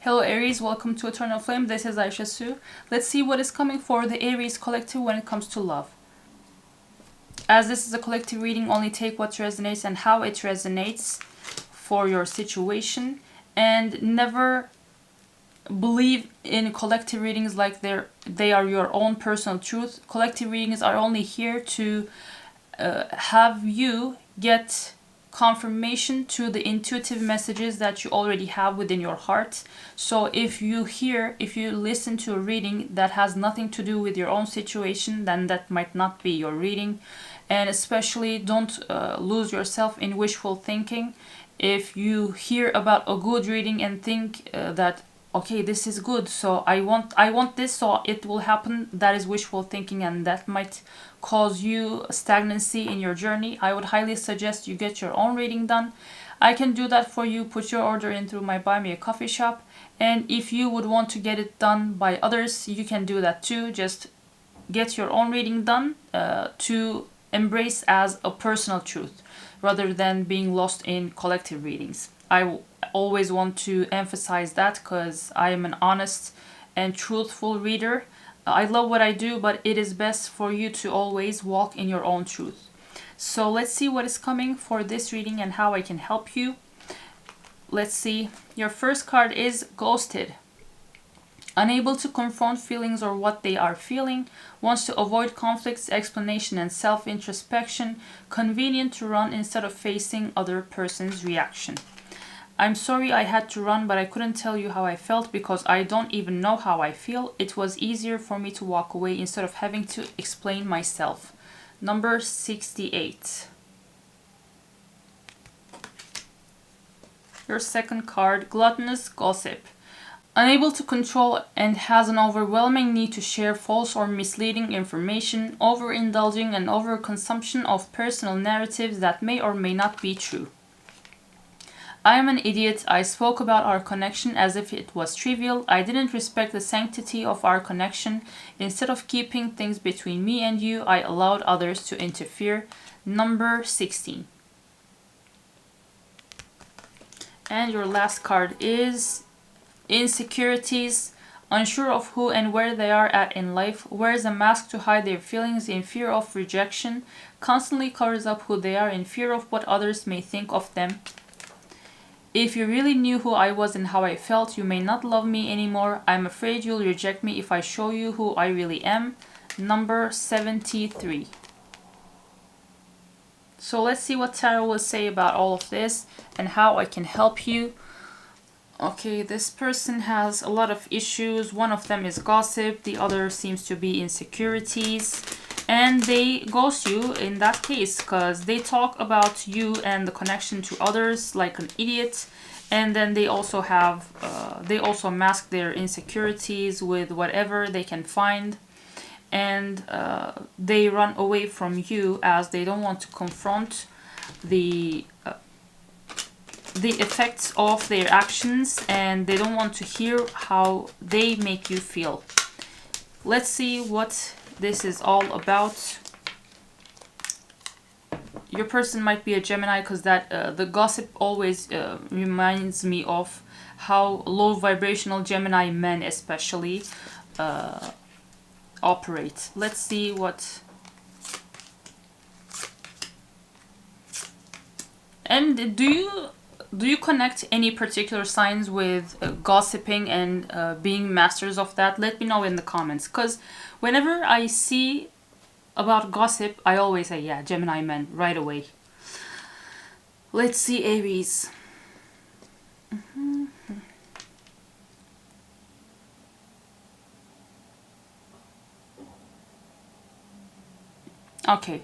Hello Aries, welcome to Eternal Flame. This is Aisha Sue. Let's see what is coming for the Aries collective when it comes to love. As this is a collective reading, only take what resonates and how it resonates for your situation, and never believe in collective readings like they are your own personal truth. Collective readings are only here to have you get confirmation to the intuitive messages that you already have within your heart. So if you listen to a reading that has nothing to do with your own situation, then that might not be your reading. And especially don't lose yourself in wishful thinking. If you hear about a good reading and think that okay, this is good, so I want this, so it will happen, that is wishful thinking, and that might cause you stagnancy in your journey. I would highly suggest you get your own reading done. I can do that for you. Put your order in through my Buy Me a Coffee shop, and if you would want to get it done by others, you can do that too. Just get your own reading done to embrace as a personal truth rather than being lost in collective readings. I always want to emphasize that because I am an honest and truthful reader. I love what I do, but it is best for you to always walk in your own truth. So let's see what is coming for this reading and how I can help you. Let's see. Your first card is Ghosted. Unable to confront feelings or what they are feeling, wants to avoid conflicts, explanation, and self-introspection, convenient to run instead of facing other person's reaction. I'm sorry I had to run, but I couldn't tell you how I felt because I don't even know how I feel. It was easier for me to walk away instead of having to explain myself. Number 68. Your second card, Gluttonous Gossip. Unable to control and has an overwhelming need to share false or misleading information, overindulging and overconsumption of personal narratives that may or may not be true. I am an idiot. I spoke about our connection as if it was trivial. I didn't respect the sanctity of our connection. Instead of keeping things between me and you, I allowed others to interfere. Number 16. And your last card is Insecurities. Unsure of who and where they are at in life, wears a mask to hide their feelings in fear of rejection, constantly covers up who they are in fear of what others may think of them. If you really knew who I was and how I felt, you may not love me anymore. I'm afraid you'll reject me if I show you who I really am. Number 73. So let's see what Tarot will say about all of this and how I can help you. Okay, this person has a lot of issues. One of them is gossip. The other seems to be insecurities. And they ghost you in that case because they talk about you and the connection to others like an idiot. And then they also have, they also mask their insecurities with whatever they can find. And they run away from you as they don't want to confront the effects of their actions, and they don't want to hear how they make you feel. Let's see what this is all about. Your person might be a Gemini because that the gossip always reminds me of how low vibrational Gemini men especially operate. Let's see what. And do you connect any particular signs with gossiping and being masters of that? Let me know in the comments, because whenever I see about gossip, I always say, yeah, Gemini men, right away. Let's see, Aries. Okay.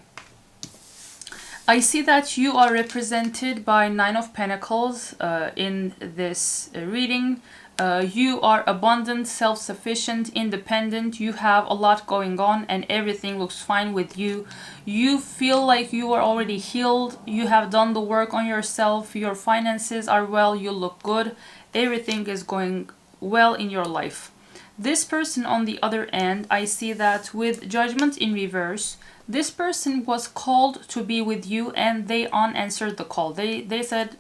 I see that you are represented by Nine of Pentacles in this reading. You are abundant, self-sufficient, independent. You have a lot going on and everything looks fine with you. You feel like you are already healed. You have done the work on yourself. Your finances are well. You look good. Everything is going well in your life. This person on the other end, I see that with Judgment in reverse, this person was called to be with you and they unanswered the call. They said,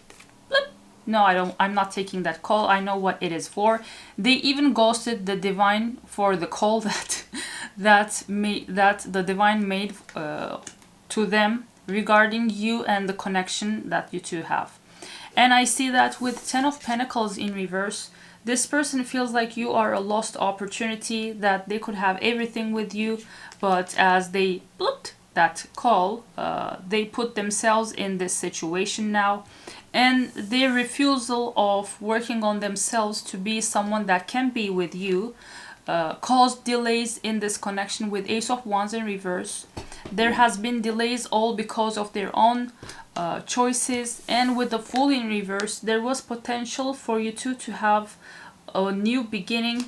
no, I'm not taking that call. I know what it is for. They even ghosted the divine for the call that the divine made to them regarding you and the connection that you two have. And I see that with 10 of Pentacles in reverse, this person feels like you are a lost opportunity, that they could have everything with you, but as they blooped that call, they put themselves in this situation now. And their refusal of working on themselves to be someone that can be with you caused delays in this connection with Ace of Wands in reverse. There has been delays all because of their own choices, and with the Fool in reverse, there was potential for you two to have a new beginning,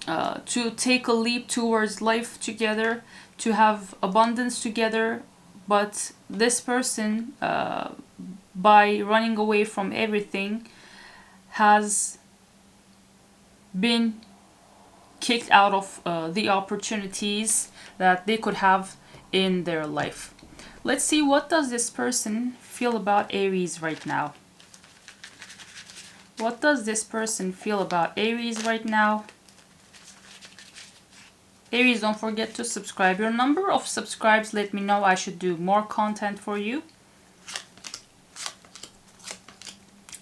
to take a leap towards life together, to have abundance together. But this person, by running away from everything, has been kicked out of the opportunities that they could have in their life. Let's see, what does this person feel about Aries right now? What does this person feel about Aries right now? Aries, don't forget to subscribe. Your number of subscribes let me know I should do more content for you.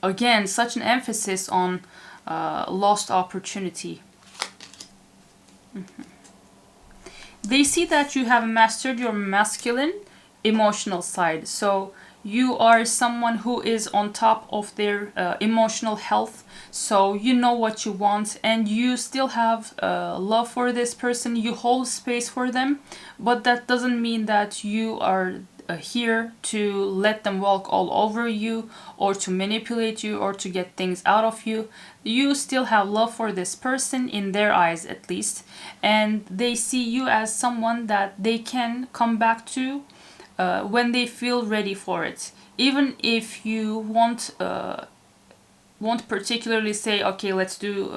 Again, such an emphasis on lost opportunity. They see that you have mastered your masculine emotional side. So you are someone who is on top of their emotional health. So you know what you want, and you still have love for this person. You hold space for them, but that doesn't mean that you are here to let them walk all over you, or to manipulate you, or to get things out of you. You still have love for this person, in their eyes at least, and they see you as someone that they can come back to when they feel ready for it. Even if you won't particularly say, okay, let's do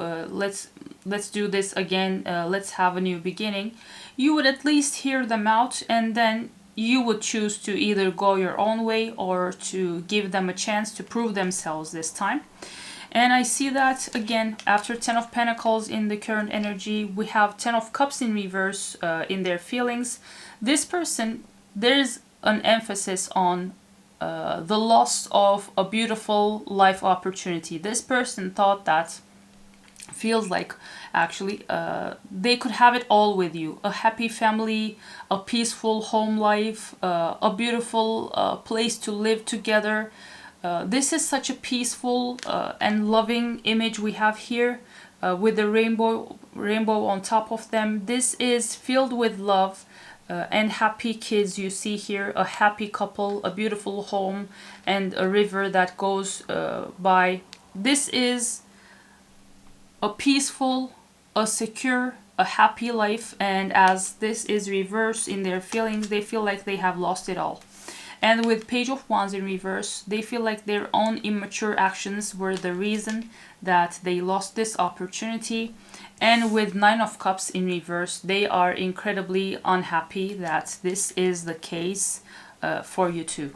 this again, let's have a new beginning, you would at least hear them out, and then you would choose to either go your own way or to give them a chance to prove themselves this time. And I see that again after 10 of Pentacles in the current energy, we have 10 of Cups in reverse in their feelings. This person, there's an emphasis on the loss of a beautiful life opportunity. This person thought that, feels like actually, they could have it all with you. A happy family, a peaceful home life, a beautiful place to live together. This is such a peaceful and loving image we have here, with the rainbow on top of them. This is filled with love and happy kids. You see here a happy couple, a beautiful home, and a river that goes by. This is a peaceful, a secure, a happy life, and as this is reversed in their feelings, they feel like they have lost it all. And with Page of Wands in reverse, they feel like their own immature actions were the reason that they lost this opportunity. And with 9 of Cups in reverse, they are incredibly unhappy that this is the case for you too.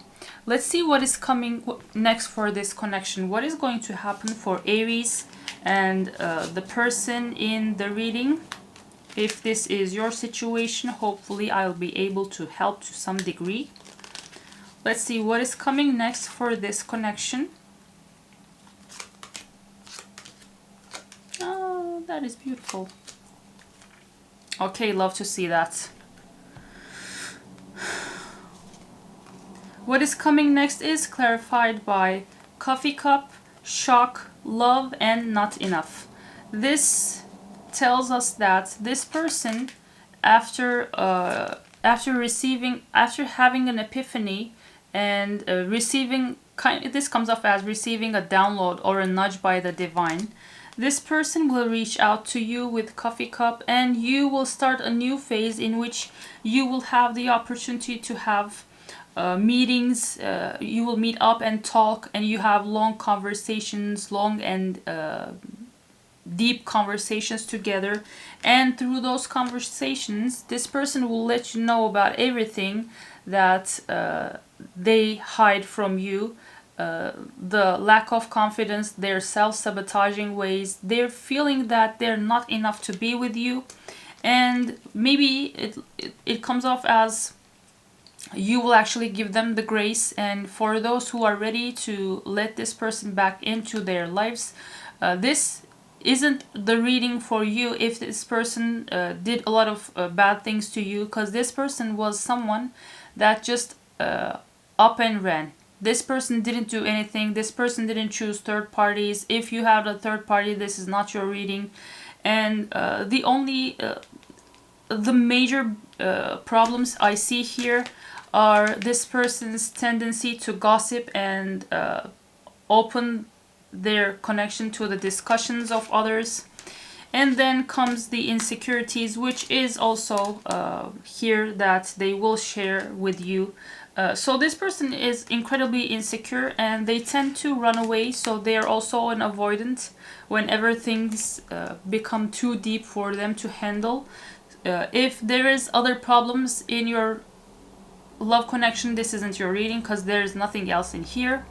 Let's see what is coming next for this connection. What is going to happen for Aries and the person in the reading? If this is your situation, hopefully I'll be able to help to some degree. Let's see what is coming next for this connection. Oh, that is beautiful. Okay, love to see that. What is coming next is clarified by Coffee Cup, Shock, Love, and Not Enough. This tells us that this person, after having an epiphany and receiving, this comes off as receiving a download or a nudge by the divine, this person will reach out to you with Coffee Cup, and you will start a new phase in which you will have the opportunity to have meetings. You will meet up and talk, and you have long conversations, long and deep conversations together. And through those conversations, this person will let you know about everything that they hide from you, the lack of confidence, their self-sabotaging ways, they're feeling that they're not enough to be with you. And maybe it comes off as you will actually give them the grace. And for those who are ready to let this person back into their lives, this isn't the reading for you if this person did a lot of bad things to you, because this person was someone that just up and ran. This person didn't do anything. This person didn't choose third parties. If you have a third party, this is not your reading. And the major problems I see here are this person's tendency to gossip and open their connection to the discussions of others. And then comes the insecurities, which is also here that they will share with you. So this person is incredibly insecure and they tend to run away. So they are also an avoidant whenever things become too deep for them to handle. If there is other problems in your love connection, this isn't your reading because there's nothing else in here.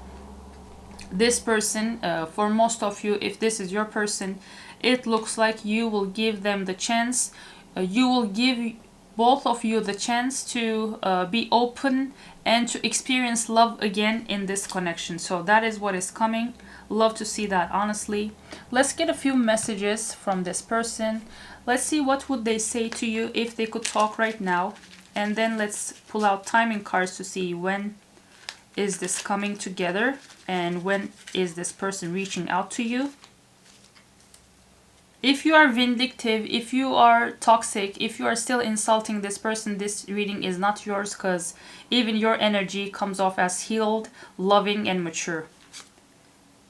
This person, for most of you, if this is your person, it looks like you will give them the chance. You will give both of you the chance to be open and to experience love again in this connection. So that is what is coming. Love to see that, honestly. Let's get a few messages from this person. Let's see what would they say to you if they could talk right now. And then let's pull out timing cards to see when is this coming together and when is this person reaching out to you. If you are vindictive, if you are toxic, if you are still insulting this person, this reading is not yours, because even your energy comes off as healed, loving, and mature.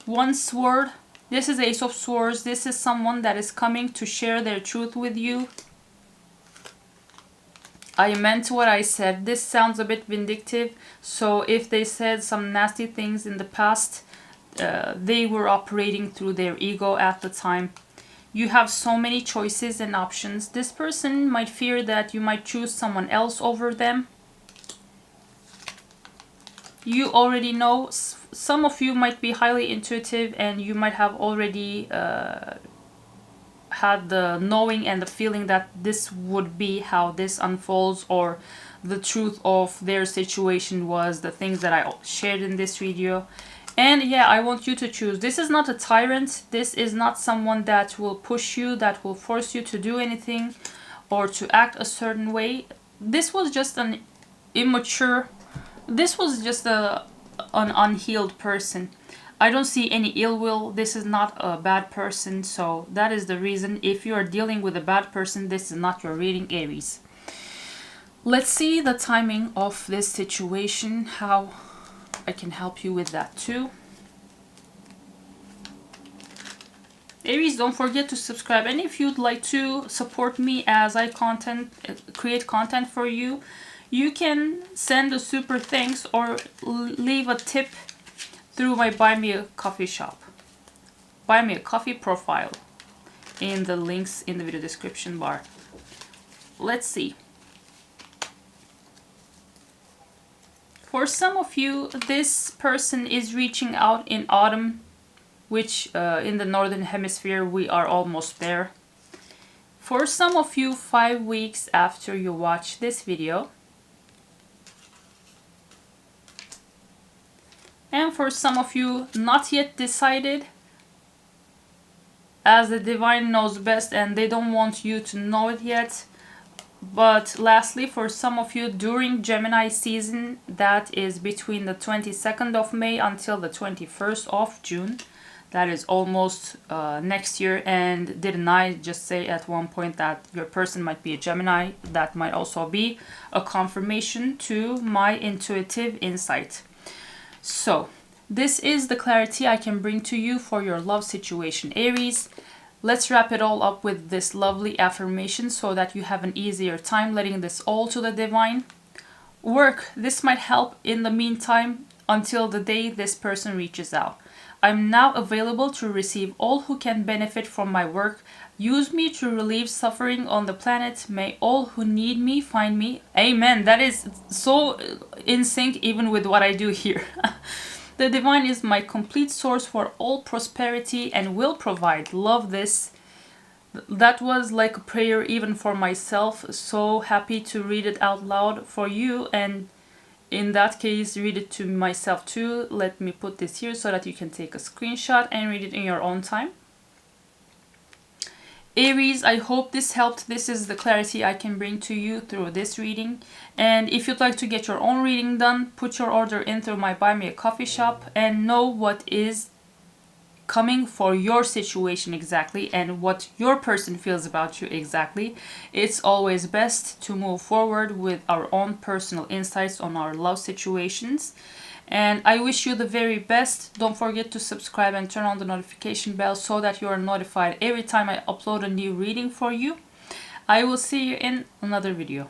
One sword. This is Ace of Swords. This is someone that is coming to share their truth with you. I meant what I said. This sounds a bit vindictive. So if they said some nasty things in the past, they were operating through their ego at the time. You have so many choices and options. This person might fear that you might choose someone else over them. You already know. Some of you might be highly intuitive and you might have already had the knowing and the feeling that this would be how this unfolds, or the truth of their situation was the things that I shared in this video. And yeah, I want you to choose. This is not a tyrant. This is not someone that will push you, that will force you to do anything or to act a certain way. This was just an immature, this was just an unhealed person. I don't see any ill will. This is not a bad person. So that is the reason. If you are dealing with a bad person, this is not your reading, Aries. Let's see the timing of this situation, how I can help you with that too. Aries, don't forget to subscribe. And if you'd like to support me as I create content for you, you can send a super thanks or leave a tip through my Buy Me a Coffee shop. Buy Me a Coffee profile in the links in the video description bar. Let's see. For some of you, this person is reaching out in autumn, which in the northern hemisphere, we are almost there. For some of you, 5 weeks after you watch this video. And for some of you, not yet decided, as the divine knows best and they don't want you to know it yet. But lastly, for some of you, during Gemini season, that is between the 22nd of May until the 21st of June. That is almost next year. And didn't I just say at one point that your person might be a Gemini? That might also be a confirmation to my intuitive insight. So, this is the clarity I can bring to you for your love situation, Aries. Let's wrap it all up with this lovely affirmation so that you have an easier time letting this all to the divine. Work. This might help in the meantime until the day this person reaches out. I'm now available to receive all who can benefit from my work. Use me to relieve suffering on the planet. May all who need me find me. Amen. That is so in sync even with what I do here. The divine is my complete source for all prosperity and will provide. Love this. That was like a prayer even for myself. So happy to read it out loud for you, and in that case read it to myself too. Let me put this here so that you can take a screenshot and read it in your own time. Aries, I hope this helped. This is the clarity I can bring to you through this reading. And if you'd like to get your own reading done, put your order in through my Buy Me a Coffee shop and know what is coming for your situation exactly and what your person feels about you exactly. It's always best to move forward with our own personal insights on our love situations. And I wish you the very best. Don't forget to subscribe and turn on the notification bell so that you are notified every time I upload a new reading for you. I will see you in another video.